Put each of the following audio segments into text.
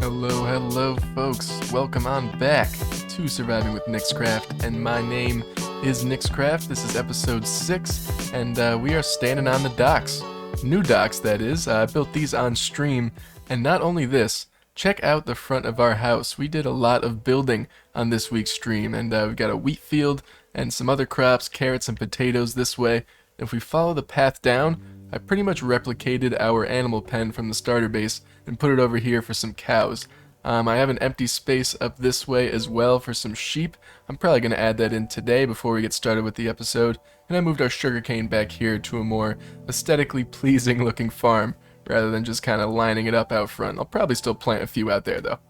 Hello folks, welcome on back to Surviving with niXcraft, and my name is niXcraft. This is episode 6, and we are standing on the docks. New docks, that is. I built these on stream, and not only this, check out the front of our house. We did a lot of building on this week's stream, and we've got a wheat field and some other crops, carrots and potatoes this way. If we follow the path down, I pretty much replicated our animal pen from the starter base and put it over here for some cows. I have an empty space up this way as well for some sheep. I'm probably going to add that in today before we get started with the episode. And I moved our sugarcane back here to a more aesthetically pleasing looking farm, rather than just kind of lining it up out front. I'll probably still plant a few out there though.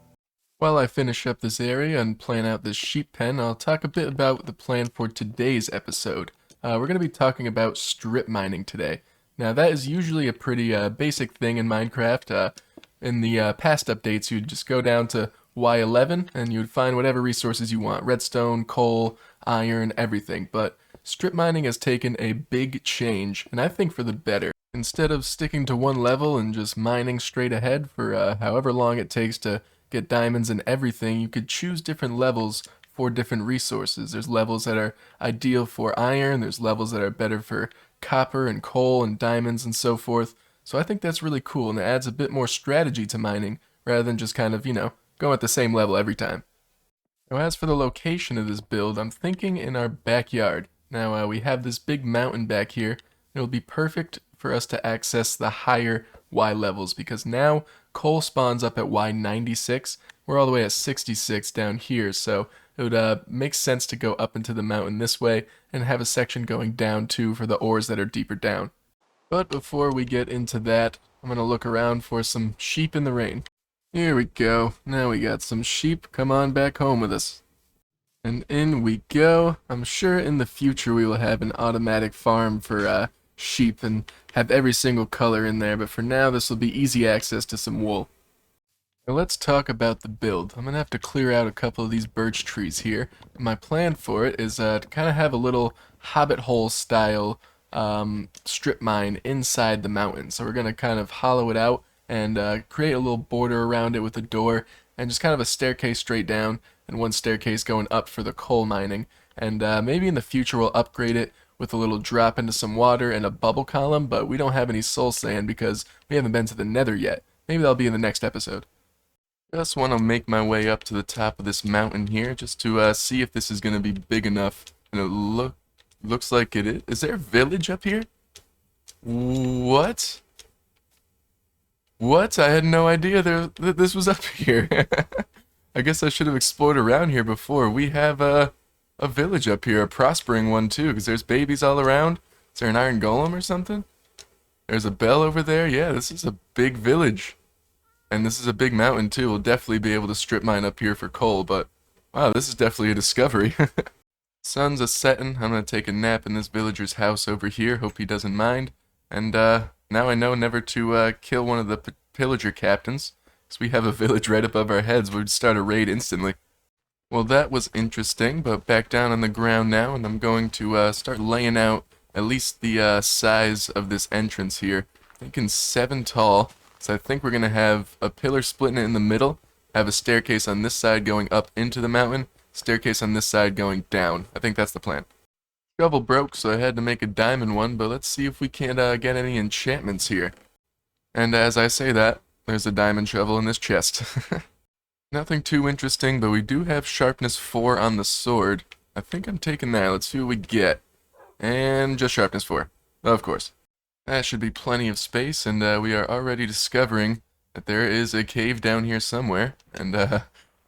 While I finish up this area and plan out this sheep pen, I'll talk a bit about the plan for today's episode. We're going to be talking about strip mining today. Now that is usually a pretty basic thing in Minecraft. In the past updates, you'd just go down to Y11 and you'd find whatever resources you want. Redstone, coal, iron, everything. But strip mining has taken a big change, and I think for the better. Instead of sticking to one level and just mining straight ahead for however long it takes to get diamonds and everything, you could choose different levels for different resources. There's levels that are ideal for iron, there's levels that are better for copper and coal and diamonds and so forth. So I think that's really cool, and it adds a bit more strategy to mining rather than just kind of, going at the same level every time. Now as for the location of this build, I'm thinking in our backyard. Now we have this big mountain back here. It'll be perfect for us to access the higher Y levels because now coal spawns up at Y96. We're all the way at 66 down here, so it would make sense to go up into the mountain this way and have a section going down too for the ores that are deeper down. But before we get into that, I'm going to look around for some sheep in the rain. Here we go. Now we got some sheep. Come on back home with us. And in we go. I'm sure in the future we will have an automatic farm for sheep and have every single color in there, but for now this will be easy access to some wool. Now let's talk about the build. I'm going to have to clear out a couple of these birch trees here. My plan for it is to kind of have a little hobbit hole style strip mine inside the mountain. So we're going to kind of hollow it out and create a little border around it with a door and just kind of a staircase straight down and one staircase going up for the coal mining. And maybe in the future we'll upgrade it with a little drop into some water and a bubble column, but we don't have any soul sand because we haven't been to the nether yet. Maybe that'll be in the next episode. Just want to make my way up to the top of this mountain here just to see if this is going to be big enough. And it looks like it is. Is there a village up here? What? What? I had no idea this was up here. I guess I should have explored around here before. We have a village up here, a prospering one too, because there's babies all around. Is there an iron golem or something? There's a bell over there. Yeah, this is a big village. And this is a big mountain too. We'll definitely be able to strip mine up here for coal, but wow, this is definitely a discovery. Sun's a-setting. I'm gonna take a nap in this villager's house over here. Hope he doesn't mind. And now I know never to kill one of the pillager captains, because we have a village right above our heads. We'd start a raid instantly. Well, that was interesting, but back down on the ground now, and I'm going to start laying out at least the size of this entrance here. Thinking 7 tall, so I think we're going to have a pillar splitting it in the middle, have a staircase on this side going up into the mountain, staircase on this side going down. I think that's the plan. Shovel broke, so I had to make a diamond one, but let's see if we can't get any enchantments here. And as I say that, there's a diamond shovel in this chest. Nothing too interesting, but we do have sharpness 4 on the sword. I think I'm taking that. Let's see what we get. And just sharpness 4. Of course. That should be plenty of space, and we are already discovering that there is a cave down here somewhere. And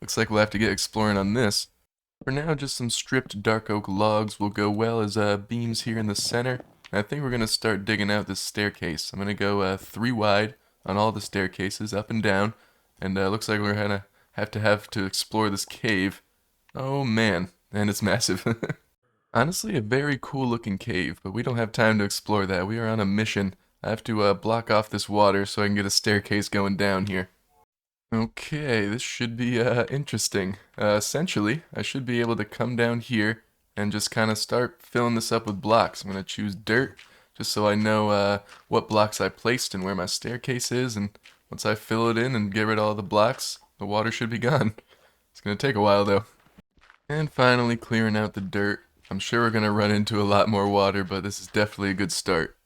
looks like we'll have to get exploring on this. For now, just some stripped dark oak logs will go well as beams here in the center. And I think we're going to start digging out this staircase. I'm going to go 3 wide on all the staircases, up and down. And looks like we're going to have to explore this cave. Oh man, and it's massive. Honestly, a very cool looking cave, but we don't have time to explore that. We are on a mission. I have to block off this water so I can get a staircase going down here. Okay, this should be interesting. Essentially, I should be able to come down here and just kind of start filling this up with blocks. I'm going to choose dirt, just so I know what blocks I placed and where my staircase is, and once I fill it in and get rid of all the blocks, the water should be gone. It's gonna take a while though. And finally clearing out the dirt. I'm sure we're gonna run into a lot more water, but this is definitely a good start.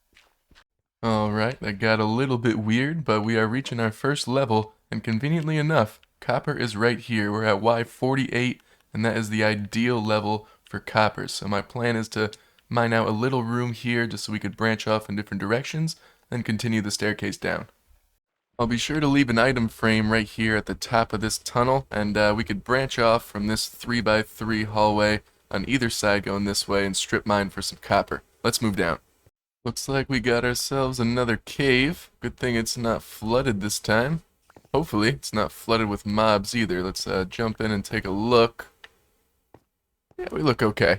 Alright, that got a little bit weird, but we are reaching our first level, and conveniently enough, copper is right here. We're at Y48, and that is the ideal level for copper. So my plan is to mine out a little room here just so we could branch off in different directions, then continue the staircase down. I'll be sure to leave an item frame right here at the top of this tunnel, and we could branch off from this 3x3 hallway on either side going this way and strip mine for some copper. Let's move down. Looks like we got ourselves another cave. Good thing it's not flooded this time. Hopefully it's not flooded with mobs either. Let's jump in and take a look. Yeah, we look okay.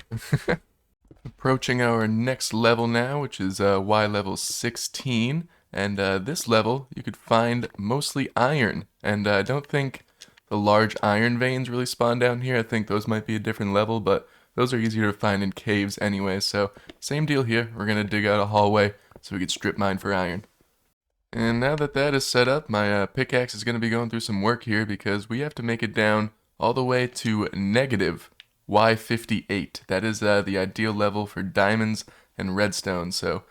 Approaching our next level now, which is Y level 16. And this level, you could find mostly iron. And I don't think the large iron veins really spawn down here. I think those might be a different level, but those are easier to find in caves anyway. So same deal here. We're going to dig out a hallway so we can strip mine for iron. And now that that is set up, my pickaxe is going to be going through some work here because we have to make it down all the way to negative Y58. That is the ideal level for diamonds and redstone. So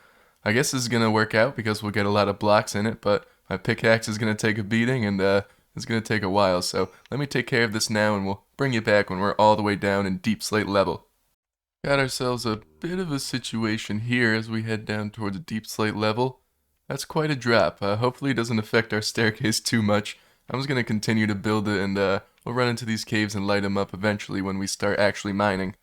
I guess this is going to work out because we'll get a lot of blocks in it, but my pickaxe is going to take a beating and it's going to take a while. So let me take care of this now and we'll bring you back when we're all the way down in deep slate level. Got ourselves a bit of a situation here as we head down towards deep slate level. That's quite a drop. Hopefully it doesn't affect our staircase too much. I'm just going to continue to build it and we'll run into these caves and light them up eventually when we start actually mining.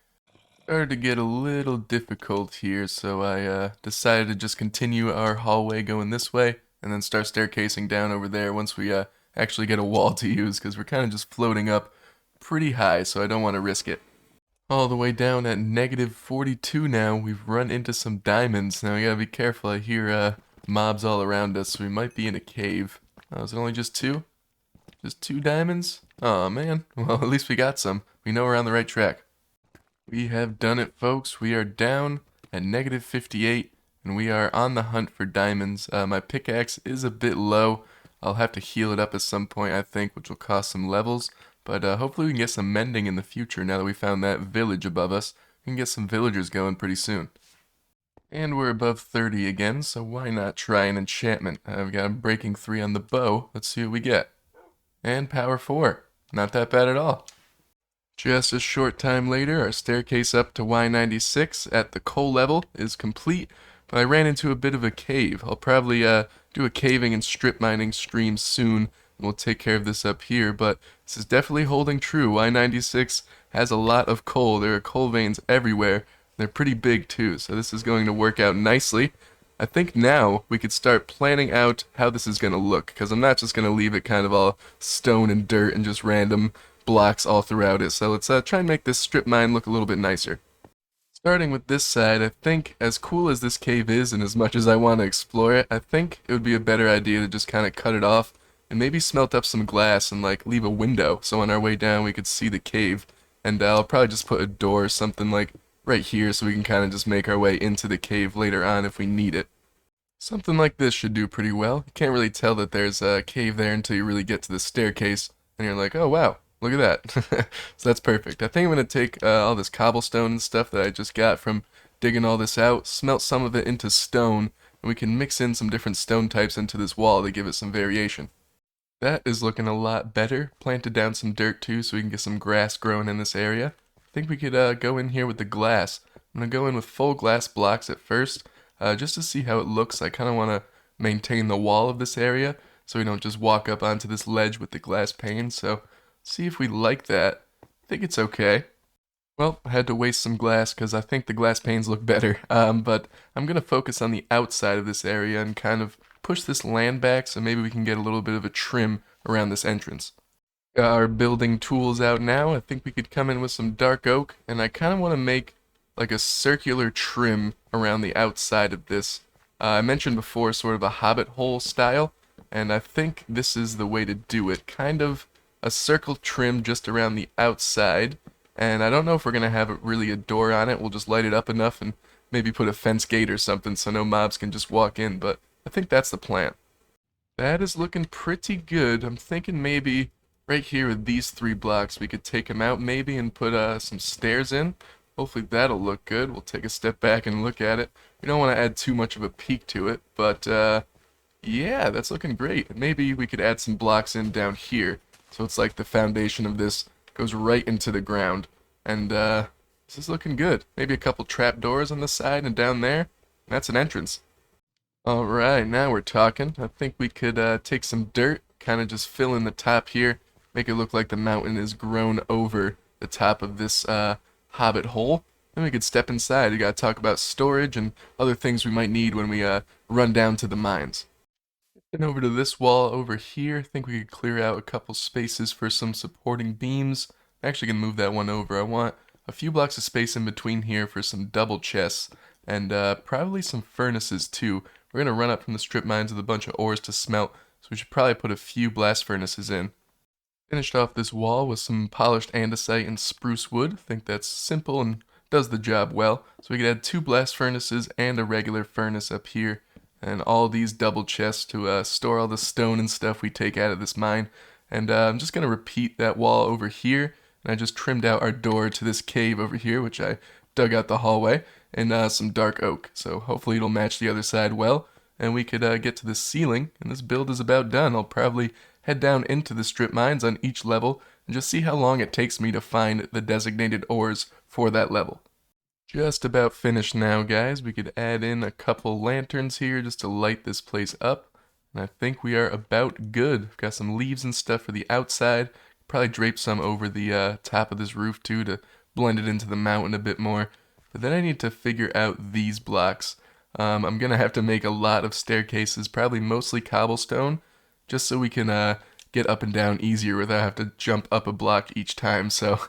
Started to get a little difficult here, so I decided to just continue our hallway going this way and then start staircasing down over there once we actually get a wall to use, because we're kind of just floating up pretty high, so I don't want to risk it. All the way down at negative 42 now, we've run into some diamonds. Now we gotta be careful, I hear mobs all around us, so we might be in a cave. Is it only just two? Just two diamonds? Aw, man. Well, at least we got some. We know we're on the right track. We have done it, folks. We are down at negative 58, and we are on the hunt for diamonds. My pickaxe is a bit low. I'll have to heal it up at some point, I think, which will cost some levels. But hopefully we can get some mending in the future now that we found that village above us. We can get some villagers going pretty soon. And we're above 30 again, so why not try an enchantment? I've got a breaking 3 on the bow. Let's see what we get. And power 4. Not that bad at all. Just a short time later, our staircase up to Y96 at the coal level is complete, but I ran into a bit of a cave. I'll probably do a caving and strip mining stream soon, and we'll take care of this up here, but this is definitely holding true. Y96 has a lot of coal. There are coal veins everywhere. They're pretty big too, so this is going to work out nicely. I think now we could start planning out how this is going to look, because I'm not just going to leave it kind of all stone and dirt and just random blocks all throughout it. So let's try and make this strip mine look a little bit nicer. Starting with this side, I think as cool as this cave is and as much as I want to explore it, I think it would be a better idea to just kind of cut it off and maybe smelt up some glass and like leave a window so on our way down we could see the cave. And I'll probably just put a door or something like right here so we can kind of just make our way into the cave later on if we need it. Something like this should do pretty well. You can't really tell that there's a cave there until you really get to the staircase and you're like, oh wow. Look at that. So that's perfect. I think I'm going to take all this cobblestone and stuff that I just got from digging all this out, smelt some of it into stone, and we can mix in some different stone types into this wall to give it some variation. That is looking a lot better. Planted down some dirt too so we can get some grass growing in this area. I think we could go in here with the glass. I'm going to go in with full glass blocks at first, just to see how it looks. I kind of want to maintain the wall of this area so we don't just walk up onto this ledge with the glass pane, so see if we like that. I think it's okay. Well, I had to waste some glass because I think the glass panes look better. But I'm going to focus on the outside of this area and kind of push this land back so maybe we can get a little bit of a trim around this entrance. Got our building tools out now. I think we could come in with some dark oak, and I kind of want to make like a circular trim around the outside of this. I mentioned before sort of a hobbit hole style, and I think this is the way to do it. Kind of a circle trim just around the outside, and I don't know if we're going to have really a door on it. We'll just light it up enough and maybe put a fence gate or something so no mobs can just walk in, but I think that's the plan. That is looking pretty good. I'm thinking maybe right here with these 3 blocks we could take them out maybe and put some stairs in. Hopefully that'll look good. We'll take a step back and look at it. We don't want to add too much of a peak to it, but yeah, that's looking great. Maybe we could add some blocks in down here. So it's like the foundation of this goes right into the ground. And this is looking good. Maybe a couple trap doors on the side and down there. That's an entrance. Alright, now we're talking. I think we could take some dirt, kind of just fill in the top here, make it look like the mountain is grown over the top of this hobbit hole. Then we could step inside. We gotta talk about storage and other things we might need when we run down to the mines. Then over to this wall over here, I think we could clear out a couple spaces for some supporting beams. I'm actually gonna move that one over. I want a few blocks of space in between here for some double chests and probably some furnaces too. We're going to run up from the strip mines with a bunch of ores to smelt, so we should probably put a few blast furnaces in. Finished off this wall with some polished andesite and spruce wood. I think that's simple and does the job well. So we could add 2 blast furnaces and a regular furnace up here, and all these double chests to store all the stone and stuff we take out of this mine. And I'm just going to repeat that wall over here, and I just trimmed out our door to this cave over here, which I dug out the hallway, and some dark oak, so hopefully it'll match the other side well, and we could get to the ceiling, and this build is about done. I'll probably head down into the strip mines on each level, and just see how long it takes me to find the designated ores for that level. Just about finished now, guys. We could add in a couple lanterns here just to light this place up, and I think we are about good. We've got some leaves and stuff for the outside, probably drape some over the top of this roof too to blend it into the mountain a bit more. But then I need to figure out these blocks. I'm going to have to make a lot of staircases, probably mostly cobblestone, just so we can get up and down easier without having to jump up a block each time. So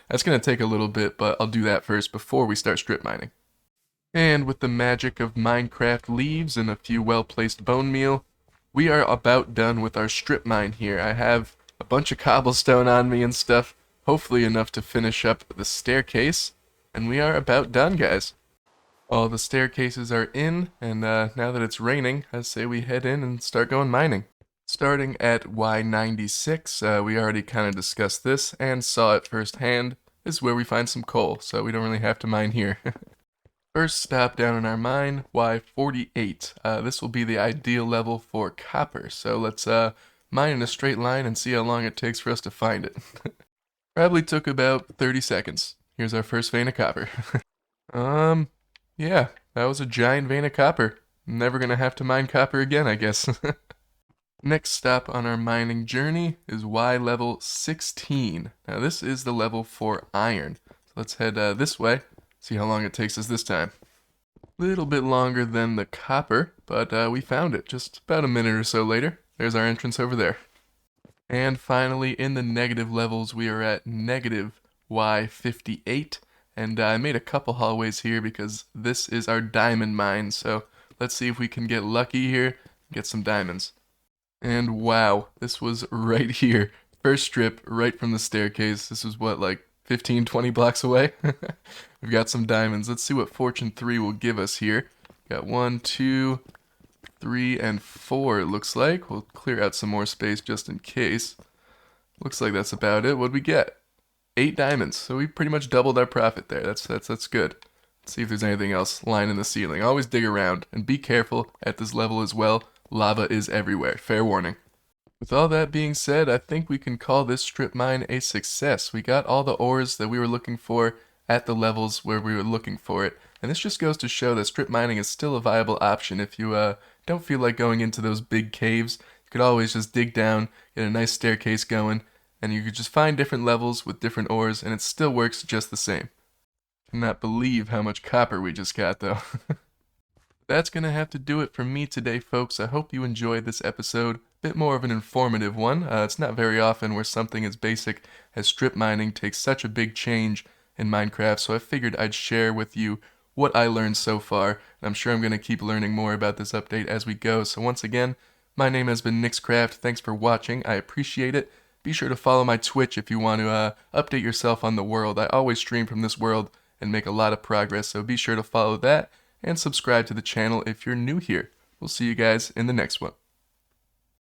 that's going to take a little bit, but I'll do that first before we start strip mining. And with the magic of Minecraft leaves and a few well-placed bone meal, we are about done with our strip mine here. I have a bunch of cobblestone on me and stuff, hopefully enough to finish up the staircase. And we are about done, guys. All the staircases are in, and now that it's raining, I say we head in and start going mining. Starting at Y96, we already kind of discussed this and saw it firsthand. This is where we find some coal, so we don't really have to mine here. First stop down in our mine, Y48. This will be the ideal level for copper, so let's mine in a straight line and see how long it takes for us to find it. Probably took about 30 seconds. Here's our first vein of copper. Yeah, that was a giant vein of copper. Never gonna have to mine copper again, I guess. Next stop on our mining journey is Y level 16. Now this is the level for iron. So let's head this way, see how long it takes us this time. Little bit longer than the copper, but we found it just about a minute or so later. There's our entrance over there. And finally, in the negative levels, we are at negative Y58, and I made a couple hallways here because this is our diamond mine, so let's see if we can get lucky here and get some diamonds. And wow, this was right here. First strip, right from the staircase. This was what, like 15, 20 blocks away? We've got some diamonds. Let's see what Fortune 3 will give us here. Got 1, 2, 3, and 4, it looks like. We'll clear out some more space just in case. Looks like that's about it. What'd we get? 8 diamonds. So we pretty much doubled our profit there. That's good. Let's see if there's anything else lying in the ceiling. Always dig around, and be careful at this level as well. Lava is everywhere. Fair warning. With all that being said, I think we can call this strip mine a success. We got all the ores that we were looking for at the levels where we were looking for it. And this just goes to show that strip mining is still a viable option. If you don't feel like going into those big caves, you could always just dig down, get a nice staircase going, and you could just find different levels with different ores, and it still works just the same. Cannot believe how much copper we just got, though. That's going to have to do it for me today, folks. I hope you enjoyed this episode. Bit more of an informative one. It's not very often where something as basic as strip mining takes such a big change in Minecraft, so I figured I'd share with you what I learned so far, and I'm sure I'm going to keep learning more about this update as we go. So once again, my name has been niXcraft. Thanks for watching. I appreciate it. Be sure to follow my Twitch if you want to update yourself on the world. I always stream from this world and make a lot of progress, so be sure to follow that. and subscribe to the channel if you're new here. We'll see you guys in the next one.